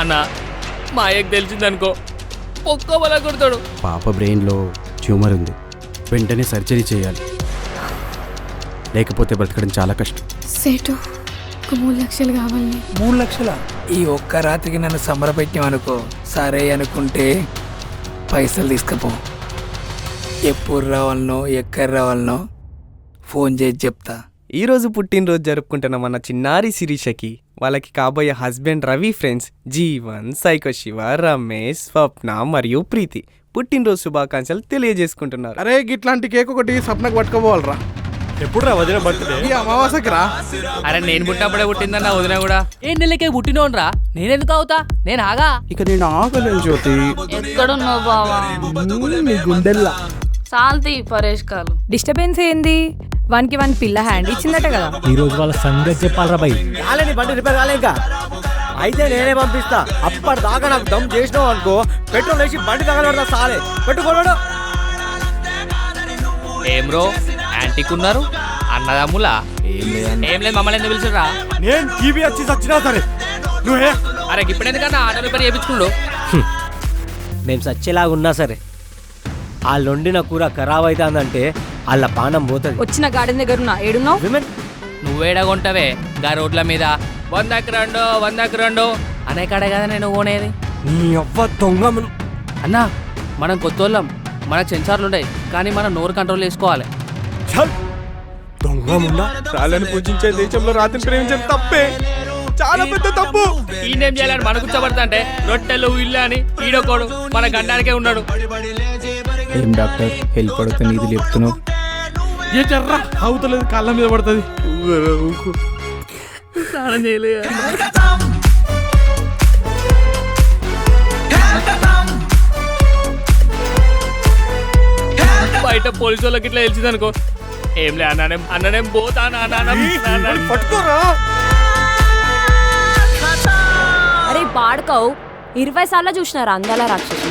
అన్న మా అయ్యకు తెలిసిందనుకో ఒక్క కొడతాడు. పాప బ్రెయిన్లో ట్యూమర్ ఉంది, వెంటనే సర్జరీ చేయాలి, లేకపోతే బ్రతకడం చాలా కష్టం. సేటు 3 లక్షలు కావాలి. 3 లక్షల? ఈ ఒక్క రాత్రికి నన్ను సంబరపెట్టామనుకో, సరే అనుకుంటే పైసలు తీసుకపో. ఎప్పుడు రావాలనో ఎక్కడ రావాలనో ఫోన్ చేసి చెప్తా. ఈరోజు పుట్టినరోజు జరుపుకుంటున్న మన చిన్నారి శిరీషకి వాళ్ళకి కాబోయే husband Ravi friends Jeevan, psycho Shiva, Ramesh, Swapna మరియు ప్రీతి పుట్టినరోజు శుభాకాంక్షలు తెలియజేసుకుంటున్నారు. అరే గిట్లాంటి కేక్ ఒకటి సప్నకు పట్టుకోవాలరా. ఎప్పుడు రా వదిన బర్త్డే? ఈ అమావాస్యకి రా. అరే నేను పుట్టినప్పుడే పుట్టిందన్న వదిన కూడా. ఏ నెలకే పుట్టినోన్రా, నేనెందుకు అవుతా? నేను ఆగా. ఇక నేను ఆగలేను జ్యోతి. ఎక్కడున్నావు బావా? నీ గుండెల్లా శాంతి పరేష్ కాలు. డిస్టర్బెన్స్ ఏంది? 1కి 1 పిల్ల హ్యాండ్ ఇచ్చిందట కదా. ఈ రోజు వాళ్ళ సంగతి చెప్పాలరా బై. కాలేని బండి రిపేర్ కాలే ఇంకా. అయితే నేనే పంపిస్తా. అప్పటిదాకా నాకు దమ్ చేసినావు అనుకో, పెట్రోల్ వేసి బండి తగలబడతా. సాలే పెట్టుకోడు. ఏం బ్రో యాంటిక్ ఉన్నారు అన్నదమ్ములా? ఏం లేదు, మమ్మల్ని ఎందుకు పిలిచిర్రా? నేను టీవీ వచ్చి చచ్చినా సరే నువ్వే. అరే ఇప్పుడెందుకన్నా ఆటో రిపేర్ చేయించుకుండు. మేము సచ్చేలాగా ఉన్నా సరే వాళ్ళు వండిన కూర ఖరాబ్ అవుతుందంటే వాళ్ళ పానం పోతుంది. వచ్చిన గార్డెన్ దగ్గర ఉన్నా ఏడున్నావు? విమెన్ నువ్వేడగొంటావే గా రోడ్ల మీద 100కి 2 అనే కాడే కదా నేను కొనేది. నీ అవ్వ దొంగ. అన్నా మనం కొత్తోళ్ళం, మనకు సెన్సార్లు ఉంటాయి, కానీ మనం నోరు కంట్రోల్ చేసుకోవాలి. దొంగ మున్నా. రాళ్ళని పూజించే దేశంలో రాత్రి ప్రేమించడం తప్పే, చాలా పెద్ద తప్పు. ఈయనేం చేయాలని మన కూర్చోబడతా అంటే రొట్టెలు ఇల్లు అని ఈడోకోడు మన గండానికే ఉన్నాడు. ఏం డాక్టర్ హెల్ప్ అడిగితే నీది చెప్తున్నావు? ఏ జర్రా అవుతలేదు, కాళ్ళ మీద పడుతుంది. స్నానం చేయలేదు. బయట పోలీసు వాళ్ళకి ఇట్లా తెలిసింది అనుకో, ఏం లే అన్ననేం పోతా పట్టుకోరా. అరే పాడుకోవు 20 సార్లు చూసినారా అందాల రాక్షసు.